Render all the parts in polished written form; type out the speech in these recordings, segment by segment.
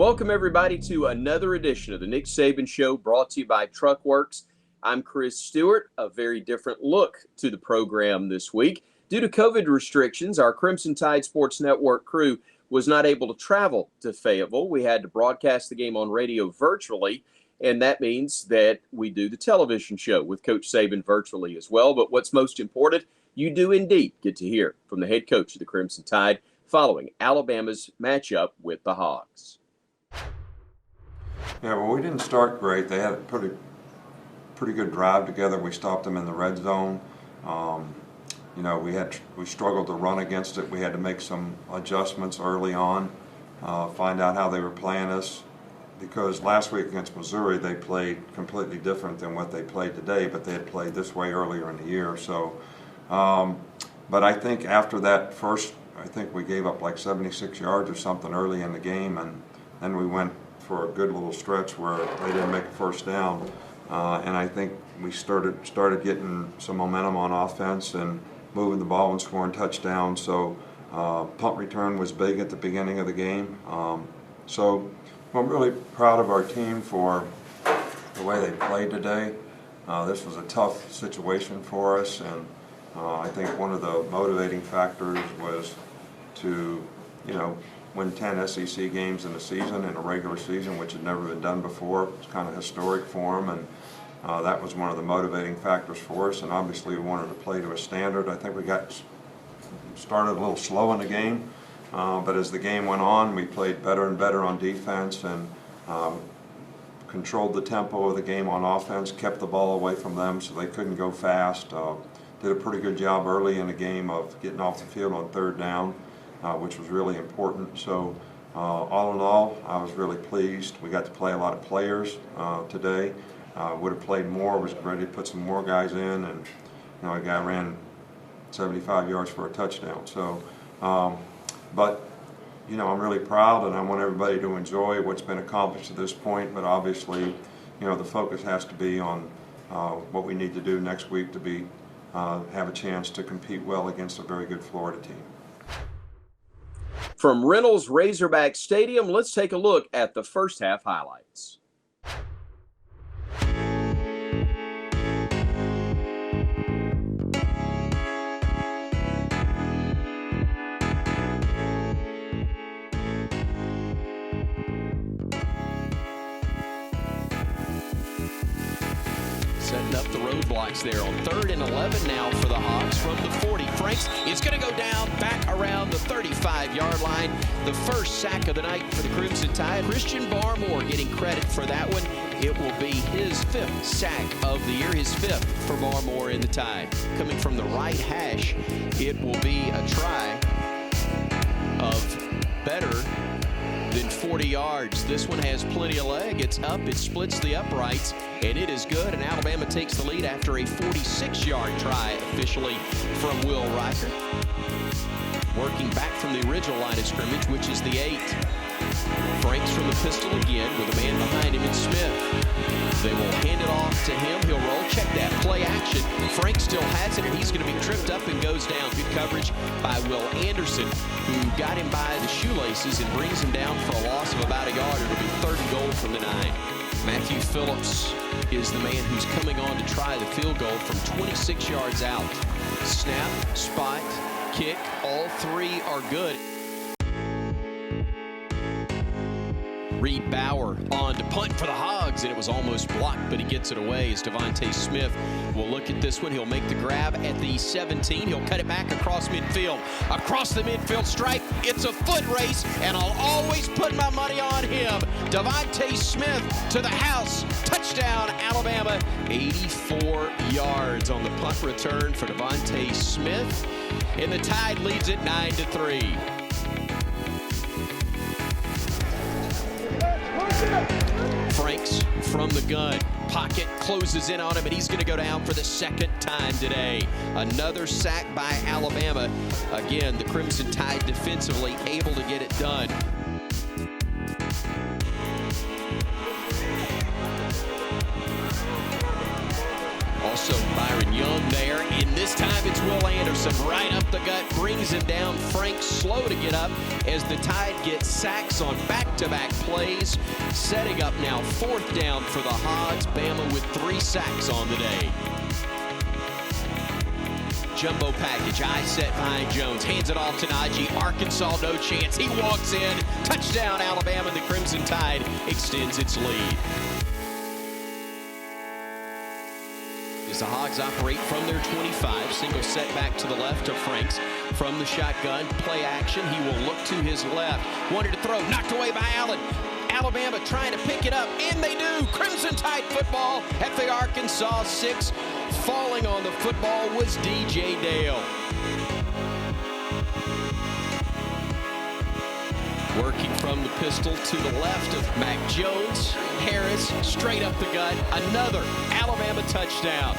Welcome, everybody, to another edition of the Nick Saban Show, brought to you by Truckworks. I'm Chris Stewart. A very different look to the program this week. Due to COVID restrictions, our Crimson Tide Sports Network crew was not able to travel to Fayetteville. We had to broadcast the game on radio virtually, and that means that we do the television show with Coach Saban virtually as well. But what's most important, you do indeed get to hear from the head coach of the Crimson Tide following Alabama's matchup with the Hogs. Yeah, well, we didn't start great. They had a pretty good drive together. We stopped them in the red zone. We struggled to run against it. We had to make some adjustments early on, find out how they were playing us, because last week against Missouri they played completely different than what they played today, but they had played this way earlier in the year. So, but I think after that first, I think we gave up like 76 yards or something early in the game, and then we went for a good little stretch where they didn't make a first down, and I think we started getting some momentum on offense and moving the ball and scoring touchdowns. So punt return was big at the beginning of the game. So I'm really proud of our team for the way they played today. This was a tough situation for us, and I think one of the motivating factors was to, win 10 SEC games in a season, in a regular season, which had never been done before. It's kind of historic for them, and that was one of the motivating factors for us. And obviously we wanted to play to a standard. I think we got started a little slow in the game, but as the game went on, we played better and better on defense and controlled the tempo of the game on offense, kept the ball away from them so they couldn't go fast. Did a pretty good job early in the game of getting off the field on third down, which was really important. So all in all, I was really pleased. We got to play a lot of players today. Would have played more, was ready to put some more guys in, and a guy ran 75 yards for a touchdown. So, but I'm really proud, and I want everybody to enjoy what's been accomplished to this point. But obviously, the focus has to be on what we need to do next week to have a chance to compete well against a very good Florida team. From Reynolds Razorback Stadium, let's take a look at the first half highlights. Setting up the roadblocks there on 3rd and 11 now for the Hogs from the 40. Franks is going to go down back around the 35-yard line. The first sack of the night for the Crimson Tide. Christian Barmore getting credit for that one. It will be his 5th sack of the year, his 5th for Barmore in the Tide. Coming from the right hash, it will be a try of better than 40 yards. This one has plenty of leg. It's up, it splits the uprights, and it is good. And Alabama takes the lead after a 46-yard try officially from Will Riker. Working back from the original line of scrimmage, which is the 8. Franks from the pistol again with a man behind him in Smith. They will hand it off to him. He'll roll. Check that. Play action. Frank still has it, and he's going to be tripped up and goes down. Good coverage by Will Anderson, who got him by the shoelaces and brings him down for a loss of about a yard. It'll be 3rd and goal from the 9. Matthew Phillips is the man who's coming on to try the field goal from 26 yards out. Snap, spot, kick, all 3 are good. Reed Bauer on to punt for the Hogs, and it was almost blocked, but he gets it away as Devontae Smith will look at this one. He'll make the grab at the 17. He'll cut it back across midfield. Across the midfield stripe, it's a foot race, and I'll always put my money on him. Devontae Smith to the house. Touchdown, Alabama. 84 yards on the punt return for Devontae Smith, and the Tide leads it 9-3. Franks from the gun. Pocket closes in on him, and he's going to go down for the 2nd time today. Another sack by Alabama. Again, the Crimson Tide defensively able to get it done. Also Byron Young there, and this time it's Will Anderson. Jefferson right up the gut, brings him down. Frank slow to get up as the Tide gets sacks on back-to-back plays, setting up now 4th down for the Hogs. Bama with 3 sacks on the day. Jumbo package, eye set behind Jones, hands it off to Najee. Arkansas, no chance. He walks in. Touchdown, Alabama. The Crimson Tide extends its lead. As the Hogs operate from their 25, single set back to the left to Franks. From the shotgun, play action. He will look to his left. Wanted to throw, knocked away by Allen. Alabama trying to pick it up, and they do. Crimson Tide football at the Arkansas 6. Falling on the football was DJ Dale. Working from the pistol to the left of Mac Jones. Harris straight up the gut. Another Alabama touchdown.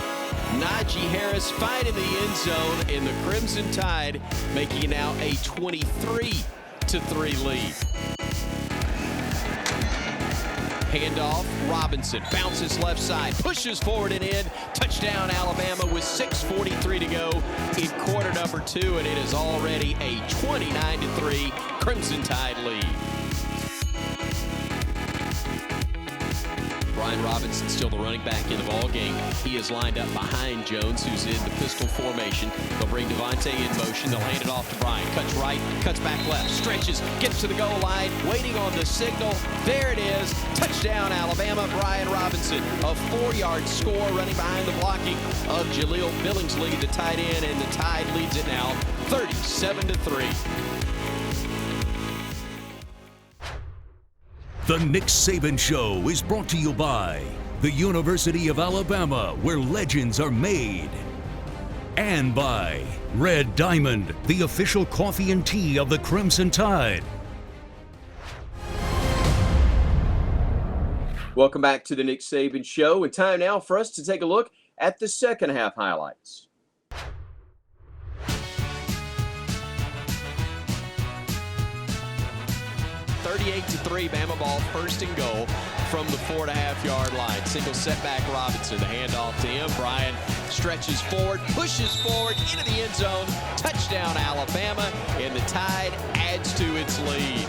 Najee Harris finding the end zone, and the Crimson Tide making now a 23-3 lead. Handoff, Robinson bounces left side, pushes forward and in. Touchdown, Alabama, with 6:43 to go in quarter number 2, and it is already a 29-3 Crimson Tide lead. Brian Robinson still the running back in the ball game. He is lined up behind Jones, who's in the pistol formation. They'll bring Devontae in motion. They'll hand it off to Brian. Cuts right, cuts back left, stretches, gets to the goal line, waiting on the signal. There it is. Touchdown, Alabama. Brian Robinson. A 4-yard score running behind the blocking of Jaleel Billingsley, the tight end, and the Tide leads it now 37-3. The Nick Saban Show is brought to you by the University of Alabama, where legends are made. And by Red Diamond, the official coffee and tea of the Crimson Tide. Welcome back to the Nick Saban Show, and time now for us to take a look at the second half highlights. 38-3, Bama ball, 1st and goal from the 4.5-yard line. Single setback, Robinson, the handoff to him. Brian stretches forward, pushes forward into the end zone. Touchdown, Alabama, and the Tide adds to its lead.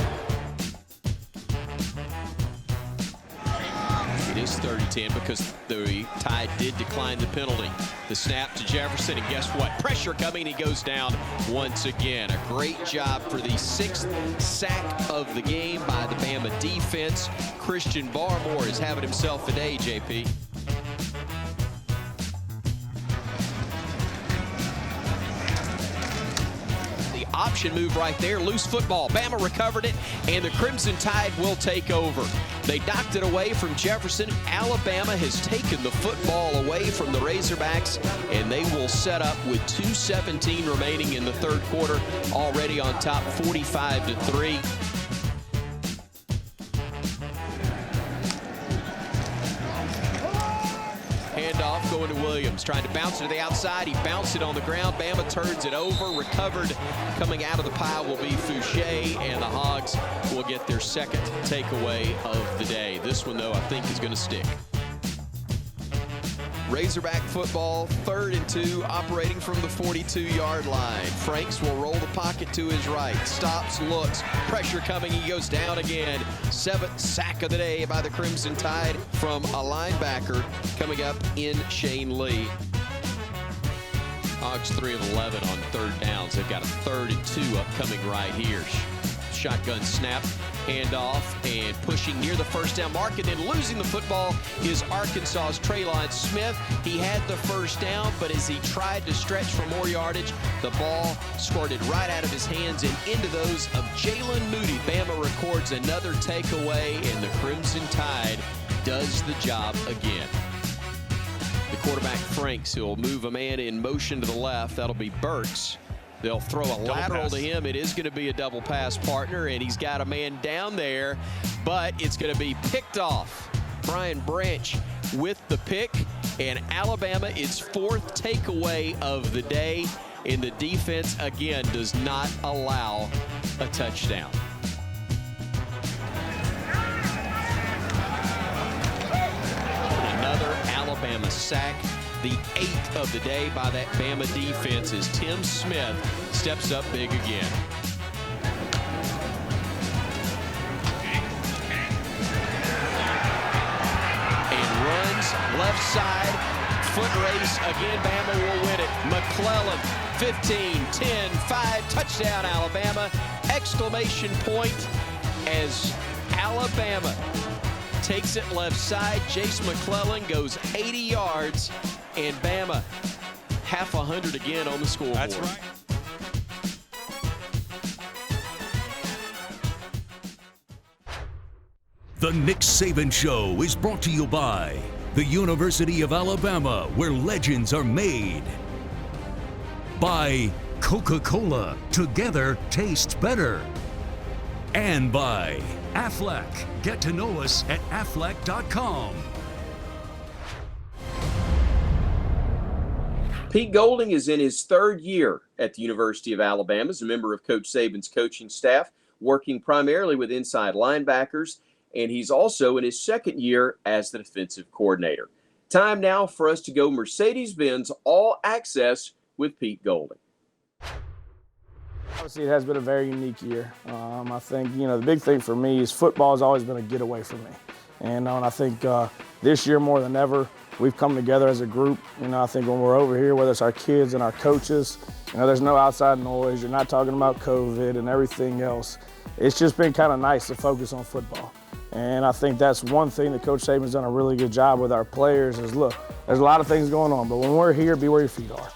It is 30-10 because the Tide did decline the penalty. The snap to Jefferson, and guess what? Pressure coming, he goes down once again. A great job for the 6th sack of the game by the Bama defense. Christian Barmore is having himself a day, JP. Option move right there, loose football. Bama recovered it, and the Crimson Tide will take over. They knocked it away from Jefferson. Alabama has taken the football away from the Razorbacks, and they will set up with 2:17 remaining in the 3rd quarter, already on top 45-3. Handoff going to Williams, trying to bounce it to the outside. He bounced it on the ground. Bama turns it over. Recovered coming out of the pile will be Fouché, and the Hogs will get their 2nd takeaway of the day. This one, though, I think is going to stick. Razorback football, 3rd and 2, operating from the 42-yard line. Franks will roll the pocket to his right. Stops, looks, pressure coming, he goes down again. 7th sack of the day by the Crimson Tide from a linebacker coming up in Shane Lee. Hogs 3 of 11 on 3rd downs. They've got a 3rd and 2 upcoming right here. Shotgun snap, handoff, and pushing near the 1st down mark, and then losing the football is Arkansas's Traylon Smith. He had the 1st down, but as he tried to stretch for more yardage, the ball squirted right out of his hands and into those of Jalen Moody. Bama records another takeaway, and the Crimson Tide does the job again. The quarterback, Franks, who will move a man in motion to the left. That'll be Burks. They'll throw a lateral to him. It is going to be a double pass, partner, and he's got a man down there, but it's going to be picked off. Brian Branch with the pick, and Alabama, its 4th takeaway of the day, and the defense, again, does not allow a touchdown. Another Alabama sack the 8th of the day by that Bama defense as Tim Smith steps up big again. And runs left side, foot race again. Bama will win it. McClellan, 15, 10, 5, touchdown Alabama! Exclamation point as Alabama takes it left side. Jace McClellan goes 80 yards, and Bama half 100 again on the scoreboard. That's right. The Nick Saban Show is brought to you by the University of Alabama, where legends are made. By Coca-Cola, together tastes better. And by Aflac. Get to know us at aflac.com. Pete Golding is in his 3rd year at the University of Alabama as a member of Coach Saban's coaching staff, working primarily with inside linebackers, and he's also in his 2nd year as the defensive coordinator. Time now for us to go Mercedes-Benz All Access with Pete Golding. Obviously, it has been a very unique year. I think, the big thing for me is football has always been a getaway for me. And I think this year more than ever, we've come together as a group. I think when we're over here, whether it's our kids and our coaches, there's no outside noise. You're not talking about COVID and everything else. It's just been kind of nice to focus on football. And I think that's one thing that Coach Saban's done a really good job with our players is, look, there's a lot of things going on, but when we're here, be where your feet are.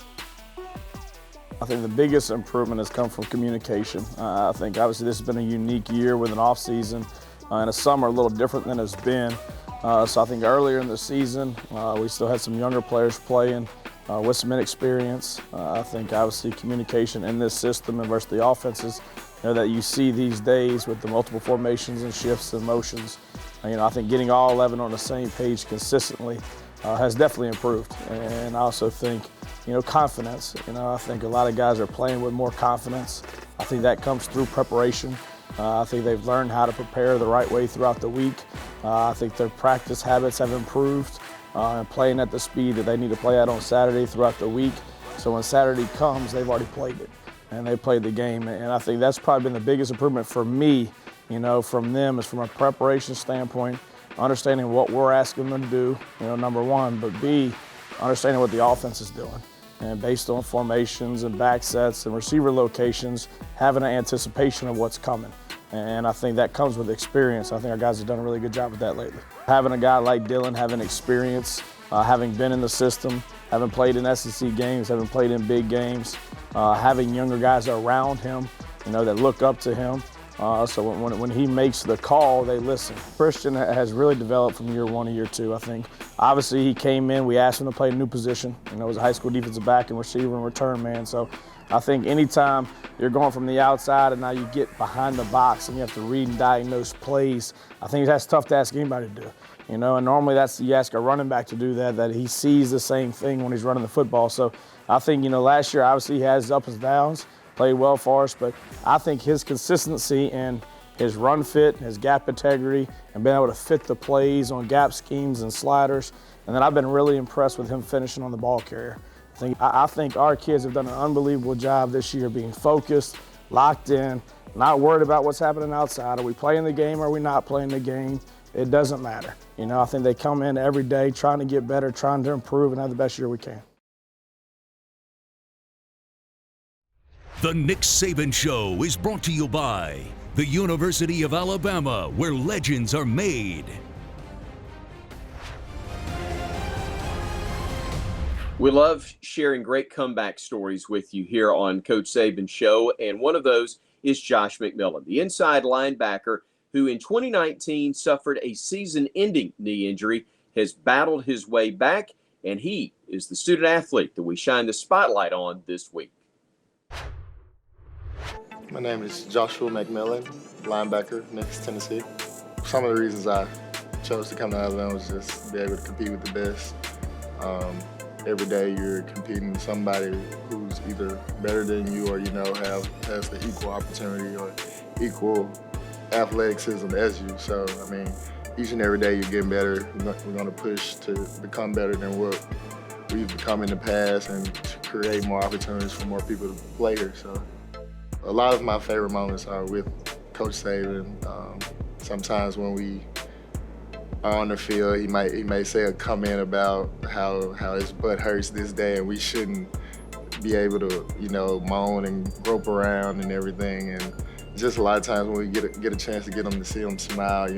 I think the biggest improvement has come from communication. I think obviously this has been a unique year with an off season and a summer a little different than it's been. So I think earlier in the season, we still had some younger players playing with some inexperience. I think obviously communication in this system and versus the offenses that you see these days with the multiple formations and shifts and motions. I think getting all 11 on the same page consistently has definitely improved. And I also think, confidence. I think a lot of guys are playing with more confidence. I think that comes through preparation. I think they've learned how to prepare the right way throughout the week. I think their practice habits have improved and playing at the speed that they need to play at on Saturday throughout the week. So when Saturday comes, they've already played it and they played the game. And I think that's probably been the biggest improvement for me, from them is from a preparation standpoint, understanding what we're asking them to do, number one, but B, understanding what the offense is doing. And based on formations and back sets and receiver locations, having an anticipation of what's coming. And I think that comes with experience. I think our guys have done a really good job with that lately. Having a guy like Dylan, having experience, having been in the system, having played in SEC games, having played in big games, having younger guys around him, that look up to him. So when he makes the call, they listen. Christian has really developed from year 1 to year 2, I think. Obviously, he came in, we asked him to play a new position. He was a high school defensive back and receiver and return man. So I think anytime you're going from the outside and now you get behind the box and you have to read and diagnose plays, I think that's tough to ask anybody to do. And normally you ask a running back to do that he sees the same thing when he's running the football. So I think, last year, obviously, he has ups and downs. Played well for us, but I think his consistency and his run fit, his gap integrity, and being able to fit the plays on gap schemes and sliders. And then I've been really impressed with him finishing on the ball carrier. I think our kids have done an unbelievable job this year being focused, locked in, not worried about what's happening outside. Are we playing the game or are we not playing the game? It doesn't matter. I think they come in every day trying to get better, trying to improve, and have the best year we can. The Nick Saban Show is brought to you by the University of Alabama, where legends are made. We love sharing great comeback stories with you here on Coach Saban's show, and one of those is Josh McMillan, the inside linebacker who in 2019 suffered a season-ending knee injury, has battled his way back, and he is the student athlete that we shine the spotlight on this week. My name is Joshua McMillan, linebacker, Memphis, Tennessee. Some of the reasons I chose to come to Alabama was just be able to compete with the best. Every day you're competing with somebody who's either better than you or has the equal opportunity or equal athleticism as you. So, each and every day you're getting better. We're going to push to become better than what we've become in the past and to create more opportunities for more people to play here. So a lot of my favorite moments are with Coach Saban. Sometimes when we are on the field, he may say a comment about how his butt hurts this day, and we shouldn't be able to, moan and grope around and everything. And just a lot of times when we get a chance to get him to see him smile,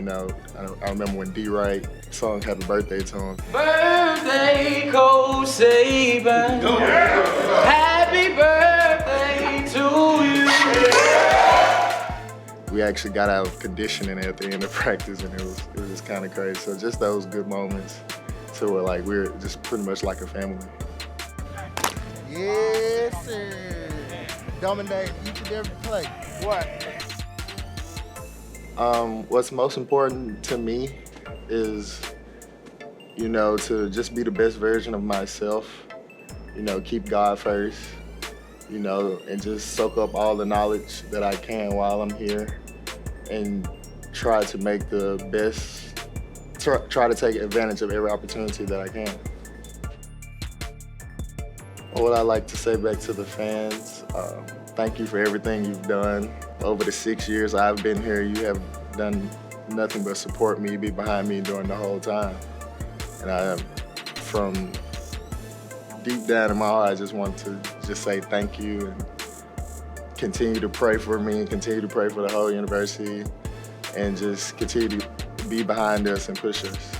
I remember when D-Wright sung Happy Birthday to him. Birthday, Coach Saban. Happy birthday to you. We actually got out of conditioning at the end of practice, and it was just kind of crazy. So just those good moments to where like we're just pretty much like a family. Yes, sir. Dominating each and every play. What? What's most important to me is, to just be the best version of myself. Keep God first. And just soak up all the knowledge that I can while I'm here, and try to make the best. Try to take advantage of every opportunity that I can. What I like to say back to the fans, thank you for everything you've done. Over the 6 years I've been here, you have done nothing but support me, be behind me during the whole time. And from deep down in my heart, I just want to just say thank you and continue to pray for me and continue to pray for the whole university and just continue to be behind us and push us.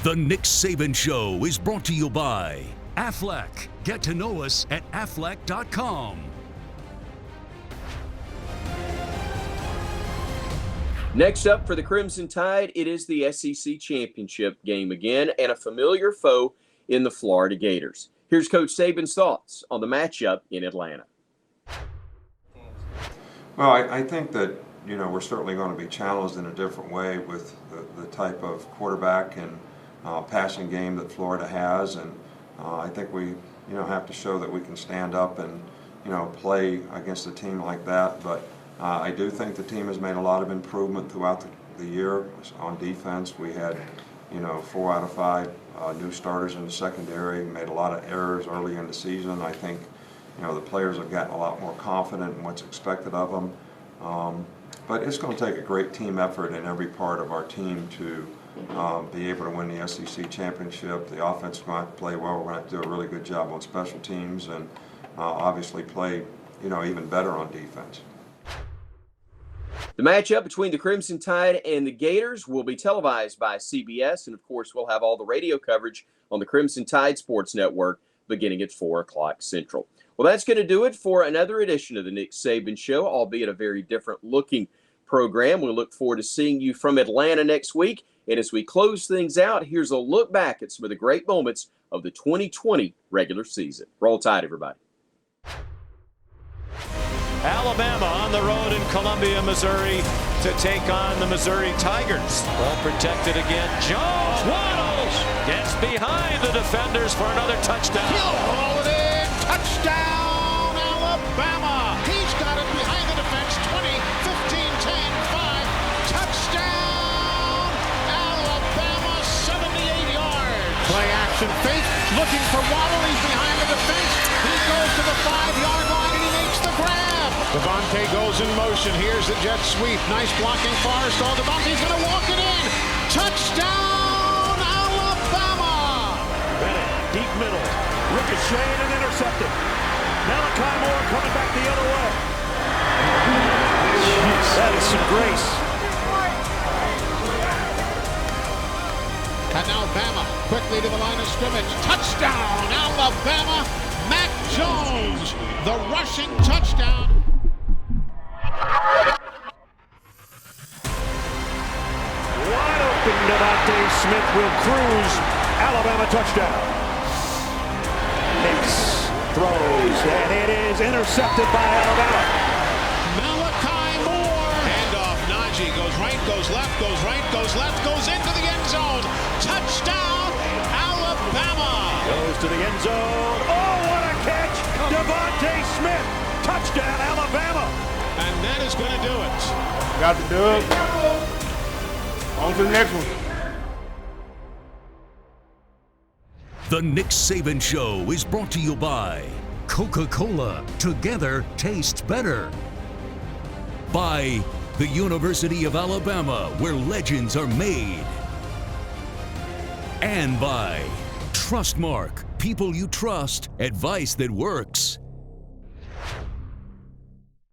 The Nick Saban Show is brought to you by Aflac. Get to know us at aflac.com. Next up for the Crimson Tide, it is the SEC Championship game again, and a familiar foe in the Florida Gators. Here's Coach Saban's thoughts on the matchup in Atlanta. Well, I think that, we're certainly going to be challenged in a different way with the type of quarterback and passing game that Florida has, and I think we have to show that we can stand up and play against a team like that. But I do think the team has made a lot of improvement throughout the year on defense. We had 4 out of 5 new starters in the secondary, made a lot of errors early in the season. I think the players have gotten a lot more confident in what's expected of them. But it's going to take a great team effort in every part of our team to be able to win the SEC championship. The offense is going to have to play well. We're going to have to do a really good job on special teams and obviously play, even better on defense. The matchup between the Crimson Tide and the Gators will be televised by CBS, and of course we'll have all the radio coverage on the Crimson Tide Sports Network beginning at 4 o'clock Central. Well, that's going to do it for another edition of the Nick Saban Show, albeit a very different looking program. We look forward to seeing you from Atlanta next week. And as we close things out, here's a look back at some of the great moments of the 2020 regular season. Roll Tide, everybody. Alabama on the road in Columbia, Missouri to take on the Missouri Tigers. Well protected again. Jones waddles, gets behind the defenders for another touchdown. He'll haul it in. Touchdown, Alabama. He's got it behind the defense. 20, 15, 10, 5. Touchdown, Alabama, 78 yards. Play action fake, looking for Waddle. He's behind the defense. He goes to the 5-yard line and he makes the grab. Devontae goes in motion. Here's the jet sweep. Nice blocking Forrestall. Devontae's going to walk it in. Touchdown, Alabama. Bennett, deep middle. Ricocheted and intercepted. Malachi Moore coming back the other way. Jeez, that is some grace. And now Bama quickly to the line of scrimmage. Touchdown, Alabama. Mac Jones, the rushing touchdown. Wide open, Devontae Smith will cruise. Alabama touchdown. Hicks throws, and it is intercepted by Alabama. Malachi Moore. Handoff, Najee goes right, goes left, goes right, goes left, goes into the end zone. Touchdown, Alabama. Goes to the end zone. Oh, what a catch! Devontae Smith. Touchdown, Alabama. And that is going to do it. Got the dub. On to the next one. The Nick Saban Show is brought to you by Coca-Cola. Together tastes better. By the University of Alabama, where legends are made. And by Trustmark. People you trust, advice that works.